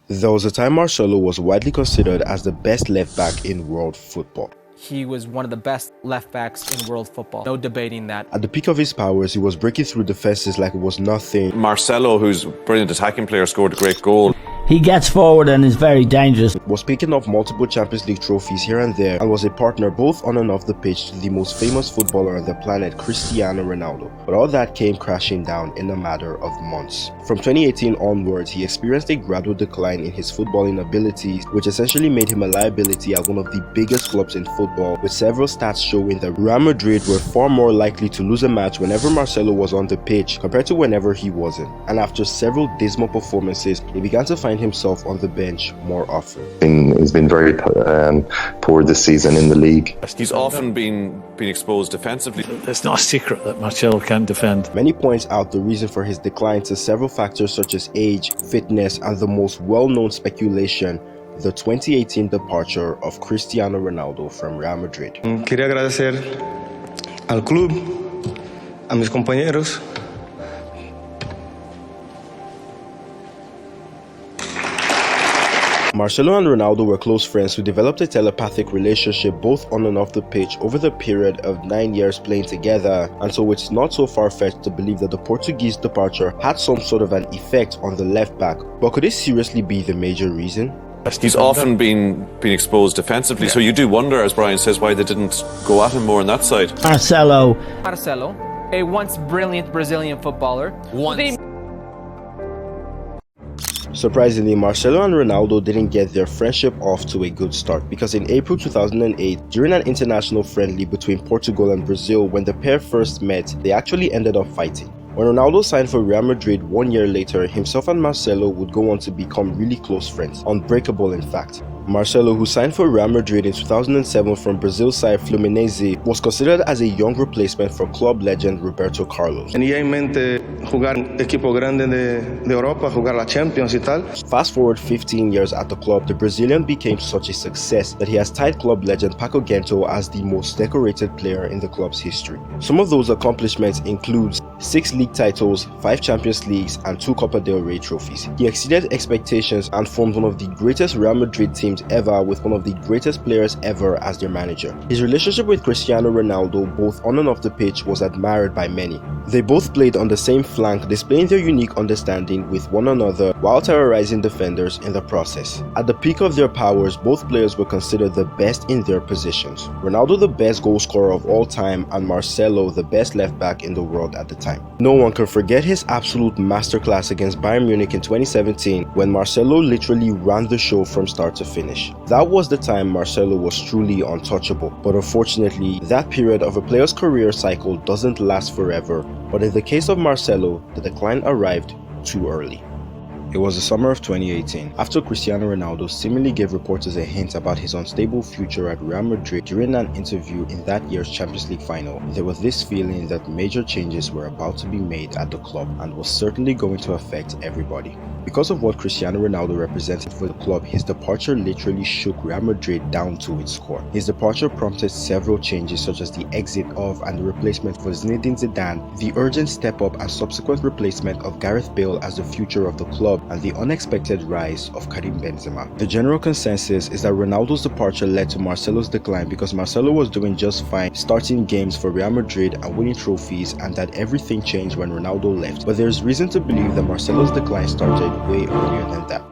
There was a time Marcelo was widely considered as the best left back in world football. He was one of the best left backs in world football. No debating that. At the peak of his powers, he was breaking through defenses like it was nothing. Marcelo, who's a brilliant attacking player, scored a great goal. He gets forward and is very dangerous. Was picking up multiple Champions League trophies here and there and was a partner both on and off the pitch to the most famous footballer on the planet, Cristiano Ronaldo. But all that came crashing down in a matter of months. From 2018 onwards, he experienced a gradual decline in his footballing abilities, which essentially made him a liability at one of the biggest clubs in football, with several stats showing that Real Madrid were far more likely to lose a match whenever Marcelo was on the pitch compared to whenever he wasn't. And after several dismal performances, he began to find himself on the bench more often. He's been very poor this season in the league. He's often been exposed defensively. It's not a secret that Marcelo can't defend. Many points out the reason for his decline to several factors such as age, fitness, and the most well-known speculation, the 2018 departure of Cristiano Ronaldo from Real Madrid. Quería agradecer al club, a mis compañeros. Marcelo and Ronaldo were close friends who developed a telepathic relationship both on and off the pitch over the period of 9 years playing together, and so it's not so far-fetched to believe that the Portuguese departure had some sort of an effect on the left back. But could it seriously be the major reason? He's often been exposed defensively, so you do wonder, as Brian says, why they didn't go at him more on that side. Marcelo, a once brilliant Brazilian footballer. Surprisingly, Marcelo and Ronaldo didn't get their friendship off to a good start, because in April 2008, during an international friendly between Portugal and Brazil, when the pair first met, they actually ended up fighting. When Ronaldo signed for Real Madrid 1 year later, himself and Marcelo would go on to become really close friends, unbreakable in fact. Marcelo, who signed for Real Madrid in 2007 from Brazil's side Fluminense, was considered as a young replacement for club legend Roberto Carlos. Tenía en mente jugar equipo grande de Europa, jugar la Champions y tal. Fast forward 15 years at the club, the Brazilian became such a success that he has tied club legend Paco Gento as the most decorated player in the club's history. Some of those accomplishments include 6 league titles, 5 Champions Leagues, and 2 Copa del Rey trophies. He exceeded expectations and formed one of the greatest Real Madrid teams ever, with one of the greatest players ever as their manager. His relationship with Cristiano Ronaldo, both on and off the pitch, was admired by many. They both played on the same flank, displaying their unique understanding with one another while terrorizing defenders in the process. At the peak of their powers, both players were considered the best in their positions. Ronaldo the best goal scorer of all time, and Marcelo the best left back in the world at the time. No one can forget his absolute masterclass against Bayern Munich in 2017, when Marcelo literally ran the show from start to finish. That was the time Marcelo was truly untouchable, but unfortunately, that period of a player's career cycle doesn't last forever, but in the case of Marcelo, the decline arrived too early. It was the summer of 2018, after Cristiano Ronaldo seemingly gave reporters a hint about his unstable future at Real Madrid during an interview in that year's Champions League final. There was this feeling that major changes were about to be made at the club and was certainly going to affect everybody. Because of what Cristiano Ronaldo represented for the club, his departure literally shook Real Madrid down to its core. His departure prompted several changes, such as the exit of and the replacement for Zinedine Zidane, the urgent step up and subsequent replacement of Gareth Bale as the future of the club, and the unexpected rise of Karim Benzema. The general consensus is that Ronaldo's departure led to Marcelo's decline, because Marcelo was doing just fine starting games for Real Madrid and winning trophies, and that everything changed when Ronaldo left. But there's reason to believe that Marcelo's decline started way earlier than that.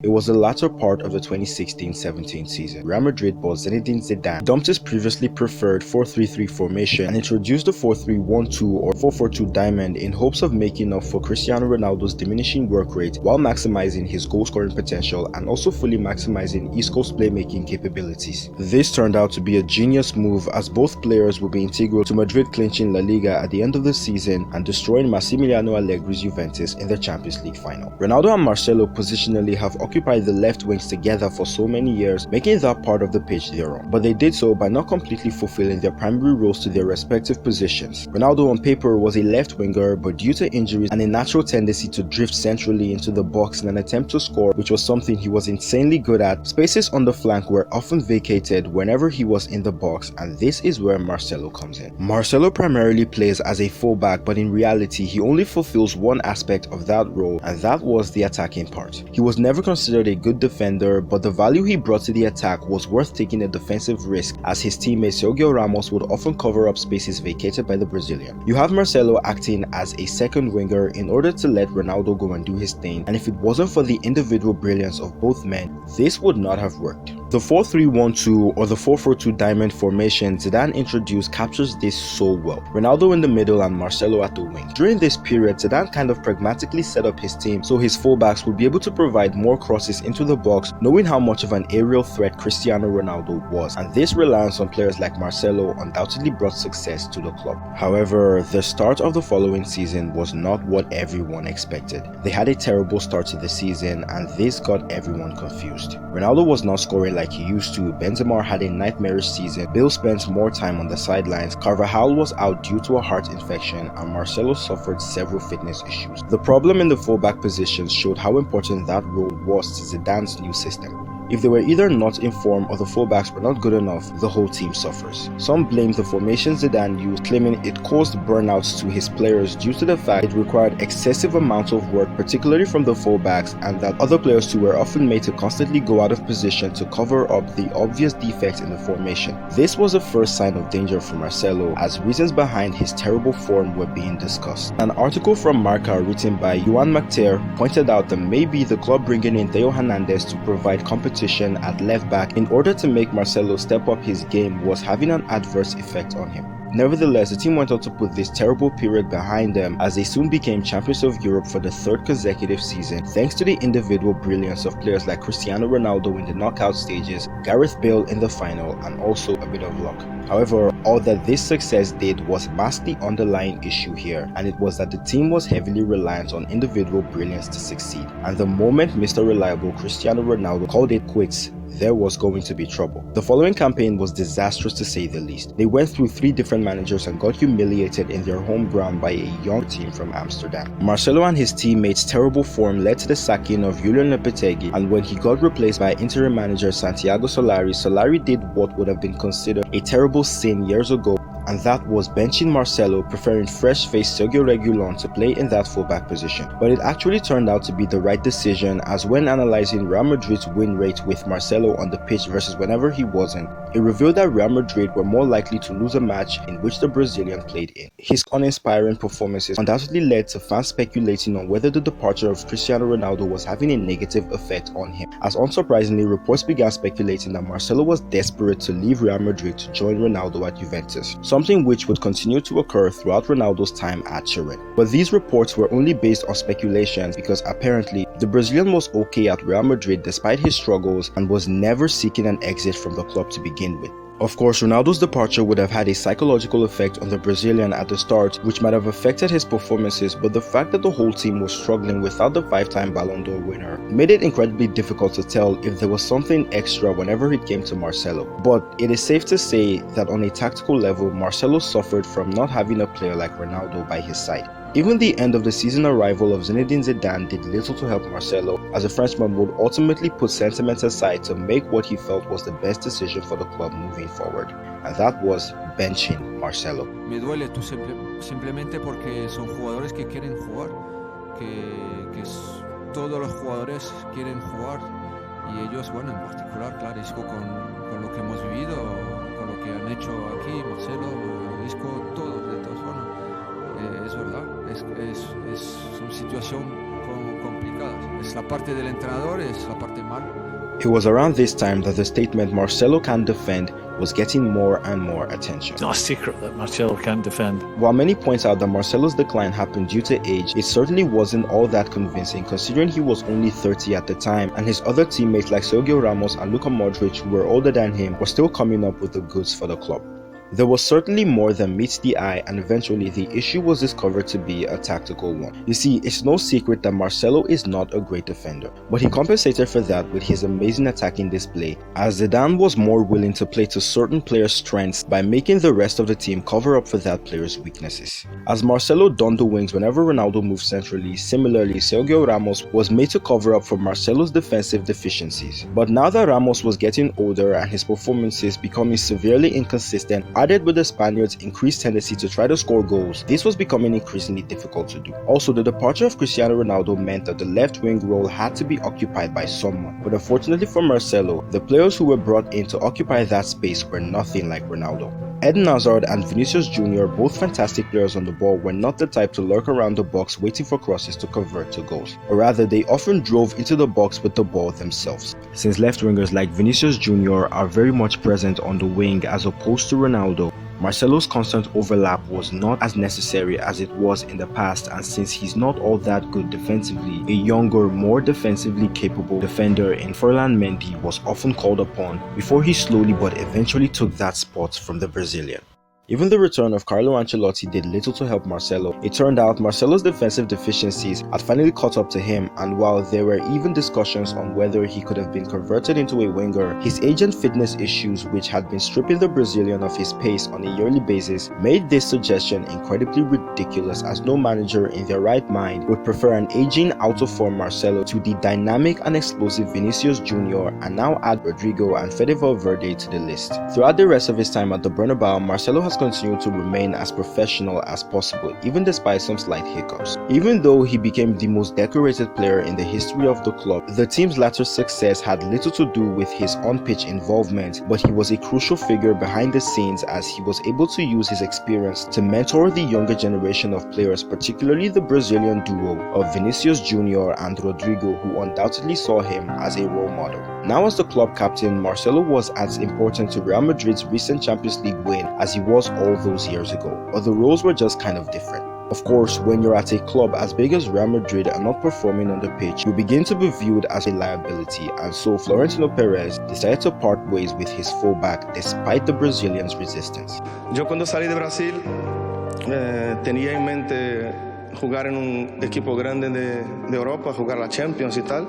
It was the latter part of the 2016-17 season. Real Madrid bought Zinedine Zidane, dumped his previously preferred 4-3-3 formation, and introduced the 4-3-1-2 or 4-4-2 diamond in hopes of making up for Cristiano Ronaldo's diminishing work rate while maximizing his goal-scoring potential and also fully maximizing East Coast playmaking capabilities. This turned out to be a genius move, as both players will be integral to Madrid clinching La Liga at the end of the season and destroying Massimiliano Allegri's Juventus in the Champions League final. Ronaldo and Marcelo positionally have occupied the left wings together for so many years, making that part of the pitch their own. But they did so by not completely fulfilling their primary roles to their respective positions. Ronaldo on paper was a left winger, but due to injuries and a natural tendency to drift centrally into the box in an attempt to score, which was something he was insanely good at, spaces on the flank were often vacated whenever he was in the box, and this is where Marcelo comes in. Marcelo primarily plays as a fullback, but in reality he only fulfills one aspect of that role, and that was the attacking part. He was never considered a good defender, but the value he brought to the attack was worth taking a defensive risk, as his teammate Sergio Ramos would often cover up spaces vacated by the Brazilian. You have Marcelo acting as a second winger in order to let Ronaldo go and do his thing, and if it wasn't for the individual brilliance of both men, this would not have worked. The 4-3-1-2 or the 4-4-2 diamond formation Zidane introduced captures this so well. Ronaldo in the middle and Marcelo at the wing. During this period, Zidane kind of pragmatically set up his team so his fullbacks would be able to provide more crosses into the box, knowing how much of an aerial threat Cristiano Ronaldo was, and this reliance on players like Marcelo undoubtedly brought success to the club. However, the start of the following season was not what everyone expected. They had a terrible start to the season, and this got everyone confused. Ronaldo was not scoring like he used to, Benzema had a nightmarish season, Bale spent more time on the sidelines, Carvajal was out due to a heart infection, and Marcelo suffered several fitness issues. The problem in the fullback positions showed how important that role was to Zidane's new system. If they were either not in form or the fullbacks were not good enough, the whole team suffers. Some blame the formation Zidane used, claiming it caused burnouts to his players due to the fact it required excessive amounts of work, particularly from the fullbacks, and that other players too were often made to constantly go out of position to cover up the obvious defects in the formation. This was a first sign of danger for Marcelo, as reasons behind his terrible form were being discussed. An article from Marca written by Johan Macter pointed out that maybe the club bringing in Theo Hernandez to provide competition at left back in order to make Marcelo step up his game was having an adverse effect on him. Nevertheless, the team went on to put this terrible period behind them as they soon became champions of Europe for the third consecutive season, thanks to the individual brilliance of players like Cristiano Ronaldo in the knockout stages, Gareth Bale in the final, and also a bit of luck. However, all that this success did was mask the underlying issue here, and it was that the team was heavily reliant on individual brilliance to succeed. And the moment Mr. Reliable Cristiano Ronaldo called it quits, there was going to be trouble. The following campaign was disastrous to say the least. They went through 3 different managers and got humiliated in their home ground by a young team from Amsterdam. Marcelo and his teammates' terrible form led to the sacking of Julian Lopetegui, and when he got replaced by interim manager Santiago Solari, Solari did what would have been considered a terrible sin years ago, and that was benching Marcelo, preferring fresh-faced Sergio Reguilon to play in that fullback position. But it actually turned out to be the right decision, as when analyzing Real Madrid's win rate with Marcelo on the pitch versus whenever he wasn't, it revealed that Real Madrid were more likely to lose a match in which the Brazilian played in. His uninspiring performances undoubtedly led to fans speculating on whether the departure of Cristiano Ronaldo was having a negative effect on him, as unsurprisingly reports began speculating that Marcelo was desperate to leave Real Madrid to join Ronaldo at Juventus, something which would continue to occur throughout Ronaldo's time at Turin. But these reports were only based on speculations because apparently the Brazilian was okay at Real Madrid despite his struggles and was never seeking an exit from the club to begin with. Of course, Ronaldo's departure would have had a psychological effect on the Brazilian at the start, which might have affected his performances, but the fact that the whole team was struggling without the 5-time Ballon d'Or winner made it incredibly difficult to tell if there was something extra whenever it came to Marcelo. But it is safe to say that on a tactical level, Marcelo suffered from not having a player like Ronaldo by his side. Even the end of the season arrival of Zinedine Zidane did little to help Marcelo, as the Frenchman would ultimately put sentiment aside to make what he felt was the best decision for the club moving forward, and that was benching Marcelo. Me duele simplemente porque son jugadores que quieren jugar, todos los jugadores quieren jugar y ellos, bueno, en particular, claro, Isco con lo que hemos vivido, con lo que han hecho aquí, Marcelo, Isco, todos de todas formas. Es verdad, es una situación complicada. Es la parte del entrenador, es la parte mal. It was around this time that the statement "Marcelo can't defend" was getting more and more attention. It's not a secret that Marcelo can't defend. While many point out that Marcelo's decline happened due to age, it certainly wasn't all that convincing considering he was only 30 at the time and his other teammates like Sergio Ramos and Luka Modric, who were older than him, were still coming up with the goods for the club. There was certainly more than meets the eye, and eventually the issue was discovered to be a tactical one. You see, it's no secret that Marcelo is not a great defender, but he compensated for that with his amazing attacking display, as Zidane was more willing to play to certain players' strengths by making the rest of the team cover up for that player's weaknesses. As Marcelo donned the wings whenever Ronaldo moved centrally, similarly Sergio Ramos was made to cover up for Marcelo's defensive deficiencies. But now that Ramos was getting older and his performances becoming severely inconsistent Added with the Spaniards' increased tendency to try to score goals, this was becoming increasingly difficult to do. Also, the departure of Cristiano Ronaldo meant that the left wing role had to be occupied by someone, but unfortunately for Marcelo, the players who were brought in to occupy that space were nothing like Ronaldo. Eden Hazard and Vinicius Jr., both fantastic players on the ball, were not the type to lurk around the box waiting for crosses to convert to goals, but rather they often drove into the box with the ball themselves. Since left wingers like Vinicius Jr. are very much present on the wing as opposed to Ronaldo, Marcelo's constant overlap was not as necessary as it was in the past, and since he's not all that good defensively, a younger, more defensively capable defender in Ferland Mendy was often called upon before he slowly but eventually took that spot from the Brazilian. Even the return of Carlo Ancelotti did little to help Marcelo. It turned out Marcelo's defensive deficiencies had finally caught up to him, and while there were even discussions on whether he could have been converted into a winger, his age and fitness issues, which had been stripping the Brazilian of his pace on a yearly basis, made this suggestion incredibly ridiculous, as no manager in their right mind would prefer an aging, out-of-form Marcelo to the dynamic and explosive Vinicius Jr. and now add Rodrigo and Fede Valverde to the list. Throughout the rest of his time at the Bernabeu, Marcelo has continued to remain as professional as possible, even despite some slight hiccups. Even though he became the most decorated player in the history of the club, the team's latter success had little to do with his on-pitch involvement, but he was a crucial figure behind the scenes as he was able to use his experience to mentor the younger generation of players, particularly the Brazilian duo of Vinicius Jr. and Rodrigo, who undoubtedly saw him as a role model. Now as the club captain, Marcelo was as important to Real Madrid's recent Champions League win as he was all those years ago, but the roles were just kind of different. Of course, when you're at a club as big as Real Madrid and not performing on the pitch, you begin to be viewed as a liability, and so Florentino Perez decided to part ways with his fullback despite the Brazilian's resistance. Yo cuando salí de Brasil tenía en mente jugar en un equipo grande de Europa, jugar la Champions y tal.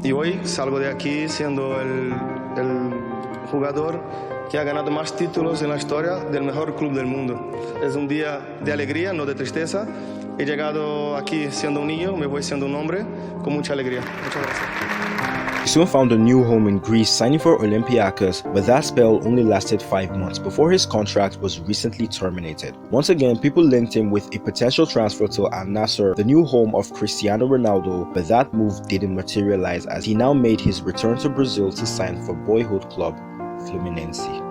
Y hoy salgo de aquí siendo el jugador que ha ganado más títulos en la historia del mejor club del mundo. Es un día de alegría, no de tristeza. He llegado aquí siendo un niño, me voy siendo un hombre, con mucha alegría. Muchas gracias. He soon found a new home in Greece, signing for Olympiacos, but that spell only lasted 5 months before his contract was recently terminated. Once again, people linked him with a potential transfer to Al Nassr, the new home of Cristiano Ronaldo, but that move didn't materialize as he now made his return to Brazil to sign for boyhood club Fluminense.